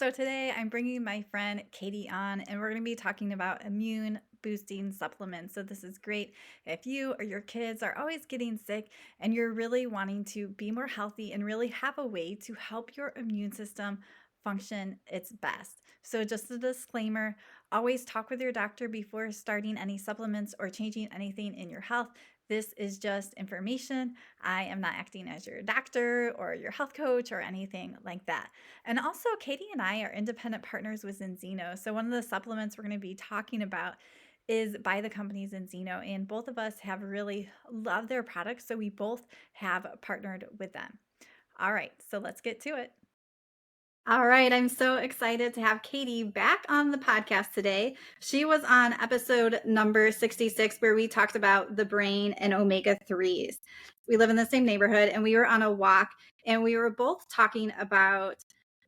So today I'm bringing my friend Katie on, and we're going to be talking about immune boosting supplements. So this is great if you or your kids are always getting sick and you're really wanting to be more healthy and really have a way to help your immune system function its best. So just a disclaimer, always talk with your doctor before starting any supplements or changing anything in your health. This is just information. I am not acting as your doctor or your health coach or anything like that. And also, Katie and I are independent partners with Zinzino. So, one of the supplements we're going to be talking about is by the company Zinzino. And both of us have really loved their products. So, we both have partnered with them. All right, so let's get to it. All right, I'm so excited to have Katie back on the podcast today. She was on episode number 66, where we talked about the brain and omega 3s. We live in the same neighborhood, and we were on a walk, and we were both talking about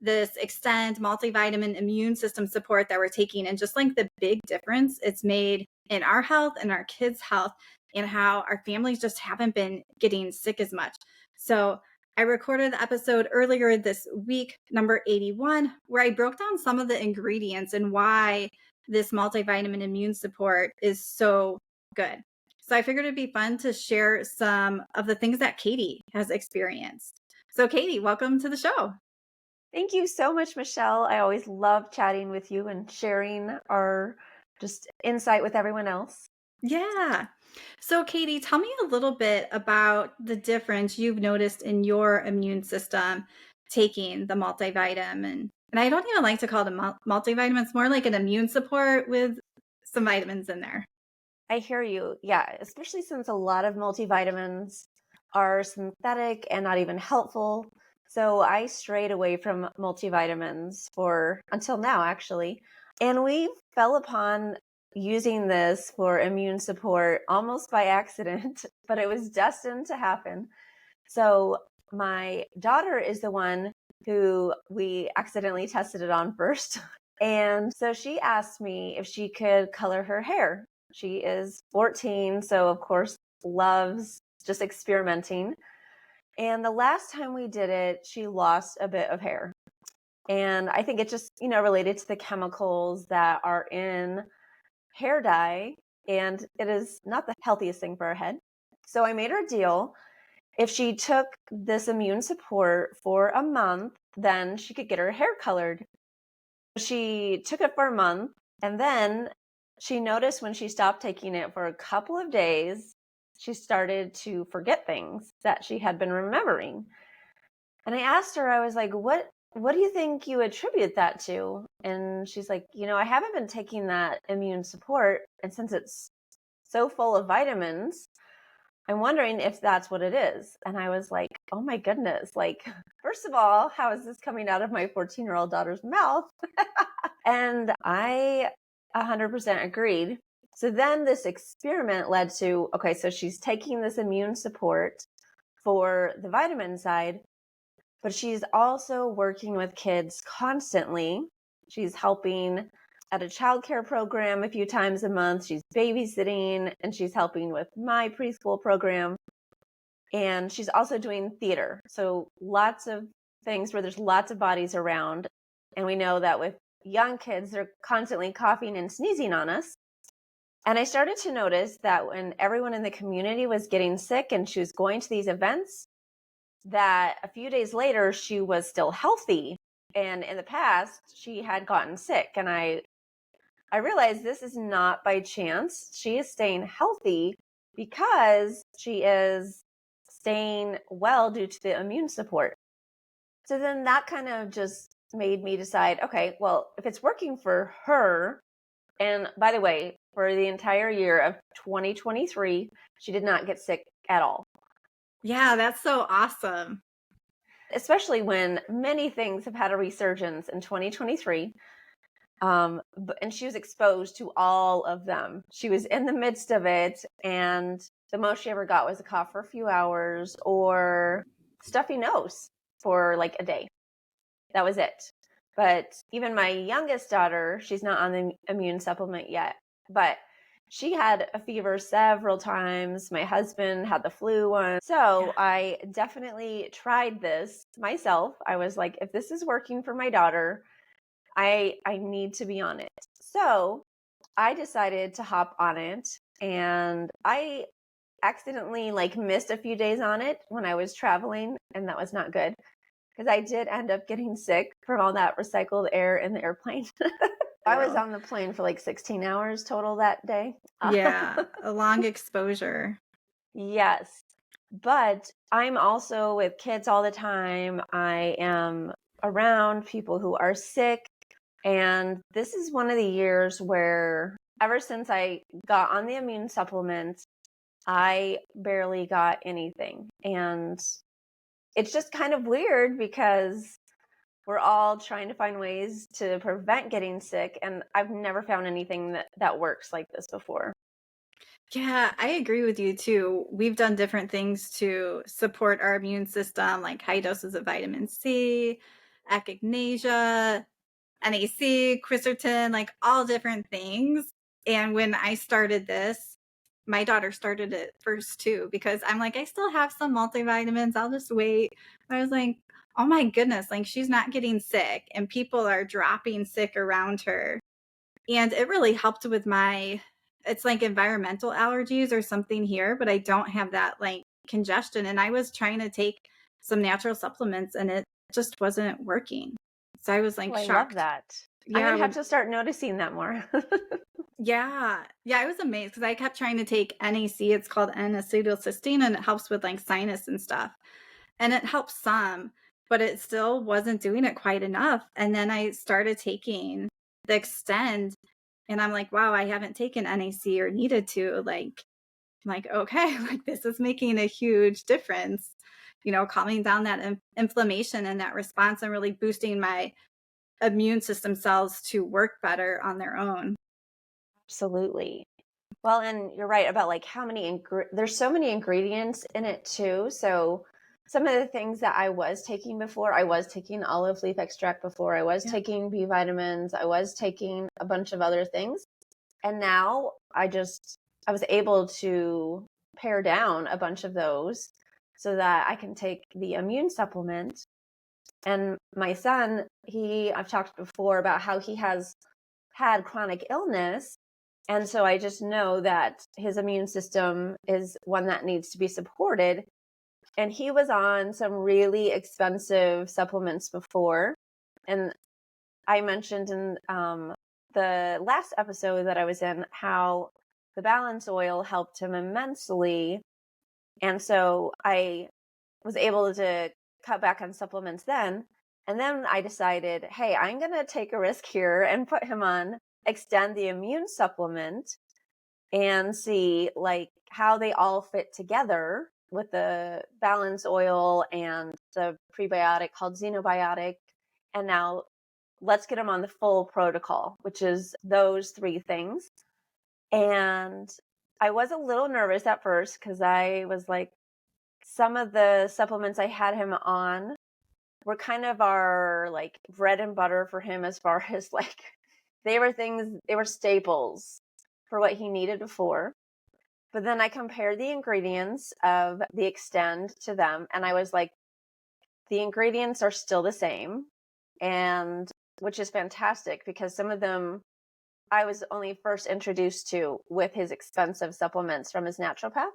this Xtend multivitamin immune system support that we're taking, and just like the big difference it's made in our health and our kids' health, and how our families just haven't been getting sick as much. So, I recorded the episode earlier this week, number 81, where I broke down some of the ingredients and why this multivitamin immune support is so good. So I figured it'd be fun to share some of the things that Katie has experienced. So, Katie, welcome to the show. Thank you so much, Michelle. I always love chatting with you and sharing our just insight with everyone else. Yeah. So, Katie, tell me a little bit about the difference you've noticed in your immune system taking the multivitamin. And I don't even like to call it a multivitamin. It's more like an immune support with some vitamins in there. I hear you. Yeah, especially since a lot of multivitamins are synthetic and not even helpful. So I strayed away from multivitamins for until now, actually. And we fell upon using this for immune support almost by accident, but it was destined to happen. So my daughter is the one who we accidentally tested it on first. And so she asked me if she could color her hair. She is 14, so of course loves just experimenting. And the last time we did it, she lost a bit of hair. And I think it just, related to the chemicals that are in hair dye, and it is not the healthiest thing for her head. So I made her a deal. If she took this immune support for a month, then she could get her hair colored. She took it for a month, and then she noticed when she stopped taking it for a couple of days, she started to forget things that she had been remembering. And I asked her, I was like, what do you think you attribute that to? And she's like, I haven't been taking that immune support, and since it's so full of vitamins, I'm wondering if that's what it is. And I was like, oh my goodness. Like, first of all, how is this coming out of my 14-year-old daughter's mouth? And I 100% agreed. So then this experiment led to, okay, so she's taking this immune support for the vitamin side, but she's also working with kids constantly. She's helping at a childcare program a few times a month. She's babysitting, and she's helping with my preschool program. And she's also doing theater. So lots of things where there's lots of bodies around. And we know that with young kids, they're constantly coughing and sneezing on us. And I started to notice that when everyone in the community was getting sick and she was going to these events, that a few days later, she was still healthy. And in the past, she had gotten sick. And I realized this is not by chance. She is staying healthy because she is staying well due to the immune support. So then that kind of just made me decide, okay, well, if it's working for her, and by the way, for the entire year of 2023, she did not get sick at all. Yeah, that's so awesome. Especially when many things have had a resurgence in 2023. And she was exposed to all of them. She was in the midst of it, and the most she ever got was a cough for a few hours or stuffy nose for like a day. That was it. But even my youngest daughter, she's not on the immune supplement yet, but she had a fever several times. My husband had the flu once. So I definitely tried this myself. I was like, if this is working for my daughter, I need to be on it. So I decided to hop on it, and I accidentally like missed a few days on it when I was traveling, and that was not good because I did end up getting sick from all that recycled air in the airplane. I was World. on the plane for like 16 hours total that day. Yeah, a long exposure. Yes. But I'm also with kids all the time. I am around people who are sick. And this is one of the years where, ever since I got on the immune supplement, I barely got anything. And it's just kind of weird because we're all trying to find ways to prevent getting sick. And I've never found anything that works like this before. Yeah, I agree with you too. We've done different things to support our immune system, like high doses of vitamin C, echinacea, NAC, quercetin, like all different things. And when I started this, my daughter started it first too, because I'm like, I still have some multivitamins. I'll just wait. I was like, oh my goodness, like she's not getting sick and people are dropping sick around her. And it really helped with my it's like environmental allergies or something here, but I don't have that like congestion. And I was trying to take some natural supplements and it just wasn't working. So I was Oh, like I love shocked. that. I'm Yeah, going to have to start noticing that more. yeah, I was amazed because I kept trying to take NAC. It's called N-acetylcysteine, and it helps with like sinus and stuff. And it helps some, but it still wasn't doing it quite enough. And then I started taking the Extend, and I'm like, wow, I haven't taken NAC or needed to. Like okay, like this is making a huge difference. Calming down that inflammation and that response, and really boosting my immune system cells to work better on their own. Absolutely. Well, and you're right about like how many there's so many ingredients in it too. So some of the things that I was taking before, I was taking olive leaf extract before, I was Yeah. taking B vitamins, I was taking a bunch of other things. And now I was able to pare down a bunch of those so that I can take the immune supplement. And my son, I've talked before about how he has had chronic illness. And so I just know that his immune system is one that needs to be supported. And he was on some really expensive supplements before. And I mentioned in the last episode that I was in how the balance oil helped him immensely. And so I was able to cut back on supplements then. And then I decided, hey, I'm going to take a risk here and put him on Extend the Immune supplement and see like how they all fit together with the balance oil and the prebiotic called xenobiotic. And now let's get him on the full protocol, which is those three things. And I was a little nervous at first because I was like, some of the supplements I had him on were kind of our like bread and butter for him as far as like they were staples for what he needed before. But then I compared the ingredients of the Extend to them, and I was like, the ingredients are still the same, and which is fantastic because some of them I was only first introduced to with his expensive supplements from his naturopath.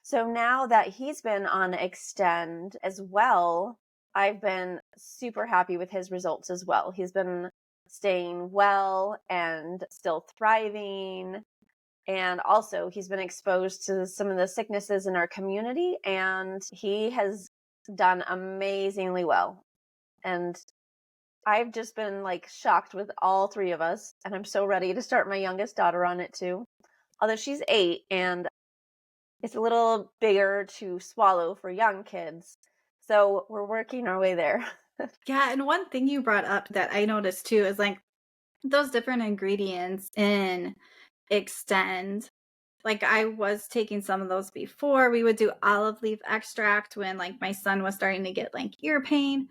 So now that he's been on Extend as well, I've been super happy with his results as well. He's been staying well and still thriving. And also, he's been exposed to some of the sicknesses in our community, and he has done amazingly well. And I've just been like shocked with all three of us. And I'm so ready to start my youngest daughter on it too. Although she's 8 and it's a little bigger to swallow for young kids. So we're working our way there. Yeah, and one thing you brought up that I noticed too is like those different ingredients in Extend. Like I was taking some of those before. We would do olive leaf extract when like my son was starting to get like ear pain.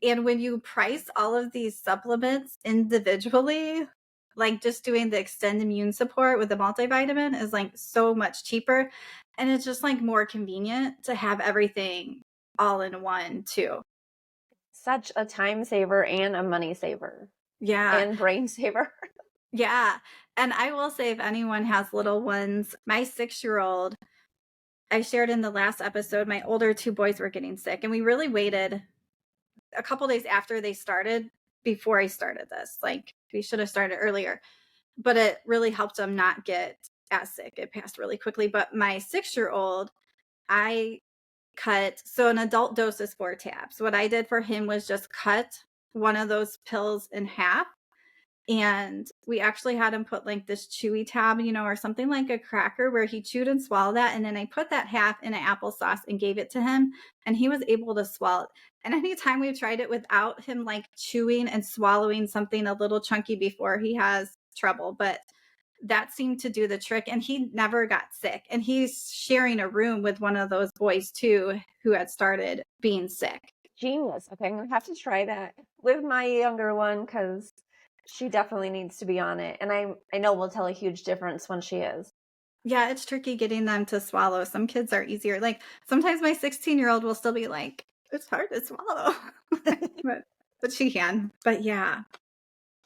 And when you price all of these supplements individually, like just doing the Extend immune support with the multivitamin is like so much cheaper. And it's just like more convenient to have everything all in one too. Such a time saver and a money saver. Yeah. and brain saver. Yeah. And I will say, if anyone has little ones, my 6-year-old, I shared in the last episode, my older 2 boys were getting sick, and we really waited a couple days after they started before I started this. Like, we should have started earlier, but it really helped them not get as sick. It passed really quickly. But my 6-year-old, I cut, so an adult dose is 4 tabs. What I did for him was just cut one of those pills in half, and we actually had him put like this chewy tab, or something like a cracker where he chewed and swallowed that. And then I put that half in an applesauce and gave it to him, and he was able to swallow it. And anytime we've tried it without him like chewing and swallowing something a little chunky before, he has trouble. But that seemed to do the trick. And he never got sick. And he's sharing a room with one of those boys too, who had started being sick. Genius. Okay, I'm gonna have to try that with my younger one because she definitely needs to be on it, and I know will tell a huge difference when she is. Yeah, it's tricky getting them to swallow. Some kids are easier. Like, sometimes my 16-year-old will still be like, "It's hard to swallow." But she can. But yeah.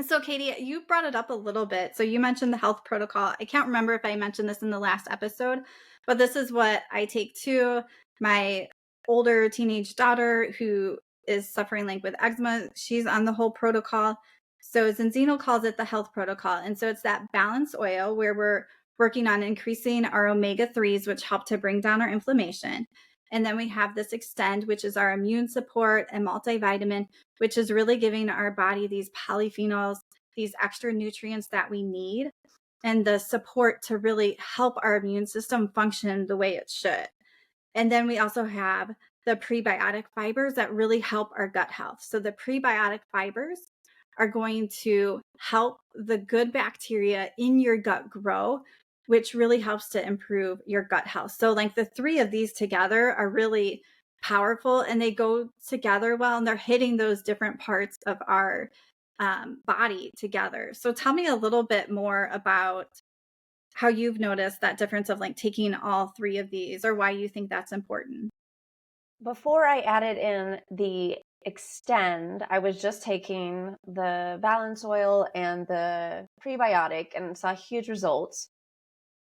So, Katie, you brought it up a little bit. So, you mentioned the health protocol. I can't remember if I mentioned this in the last episode, but this is what I take too. My older teenage daughter, who is suffering like with eczema, she's on the whole protocol. So, Zinzino calls it the health protocol. And so, it's that balance oil where we're working on increasing our omega 3s, which help to bring down our inflammation. And then we have this extend, which is our immune support and multivitamin, which is really giving our body these polyphenols, these extra nutrients that we need, and the support to really help our immune system function the way it should. And then we also have the prebiotic fibers that really help our gut health. So the prebiotic fibers are going to help the good bacteria in your gut grow, which really helps to improve your gut health. So, like, the three of these together are really powerful, and they go together well, and they're hitting those different parts of our body together. So, tell me a little bit more about how you've noticed that difference of like taking all three of these, or why you think that's important. Before I added in the extend, I was just taking the balance oil and the prebiotic and saw huge results.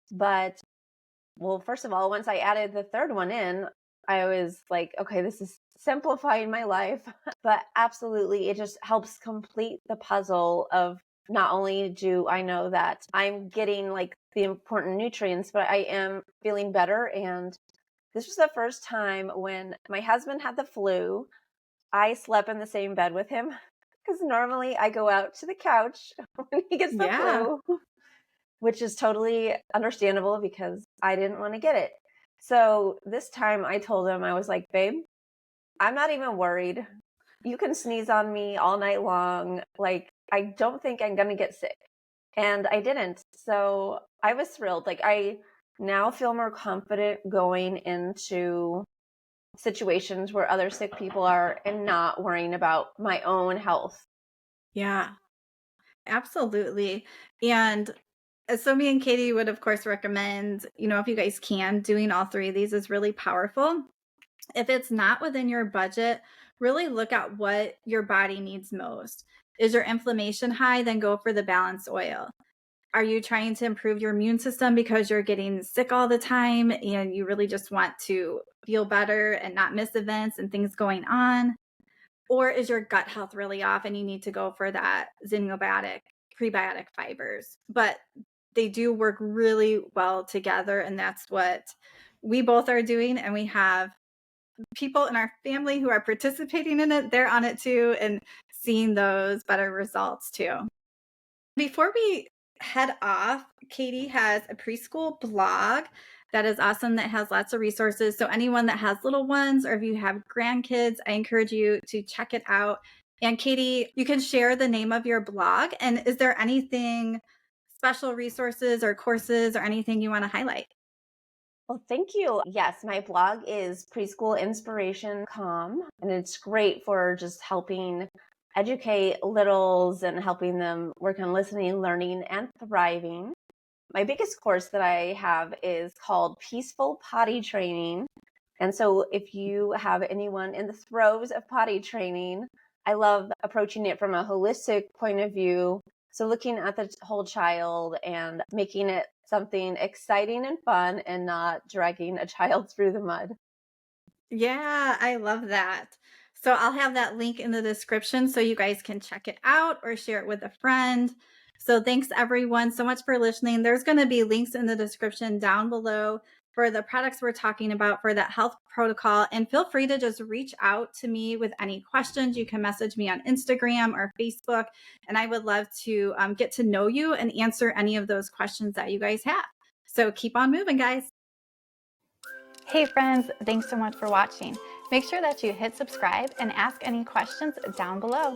But, well, first of all, once I added the third one in, I was like, okay, this is simplifying my life. But absolutely, it just helps complete the puzzle of not only do I know that I'm getting like the important nutrients, but I am feeling better. And this was the first time when my husband had the flu, I slept in the same bed with him because normally I go out to the couch when he gets the Yeah. flu, which is totally understandable because I didn't want to get it. So this time I told him, I was like, babe, I'm not even worried. You can sneeze on me all night long. Like, I don't think I'm going to get sick. And I didn't. So I was thrilled. Like, I now feel more confident going into situations where other sick people are and not worrying about my own health. Yeah, absolutely. And so me and Katie would of course recommend, if you guys can, doing all three of these is really powerful. If it's not within your budget, really look at what your body needs most. Is your inflammation high? Then go for the balance oil. Are you trying to improve your immune system because you're getting sick all the time and you really just want to feel better and not miss events and things going on? Or is your gut health really off and you need to go for that zinobiotic prebiotic fibers? But they do work really well together, and that's what we both are doing. And we have people in our family who are participating in it. They're on it too and seeing those better results too. Before we head off, Katie has a preschool blog that is awesome, that has lots of resources. So, anyone that has little ones or if you have grandkids, I encourage you to check it out. And, Katie, you can share the name of your blog. And is there anything, special resources or courses or anything you want to highlight? Well, thank you. Yes, my blog is preschoolinspiration.com, and it's great for just helping educate littles and helping them work on listening, learning, and thriving. My biggest course that I have is called Peaceful Potty Training. And so if you have anyone in the throes of potty training, I love approaching it from a holistic point of view. So looking at the whole child and making it something exciting and fun and not dragging a child through the mud. Yeah, I love that. So I'll have that link in the description so you guys can check it out or share it with a friend. So thanks everyone so much for listening. There's going to be links in the description down below for the products we're talking about for that health protocol. And feel free to just reach out to me with any questions. You can message me on Instagram or Facebook, and I would love to get to know you and answer any of those questions that you guys have. So keep on moving, guys. Hey friends, thanks so much for watching. Make sure that you hit subscribe and ask any questions down below.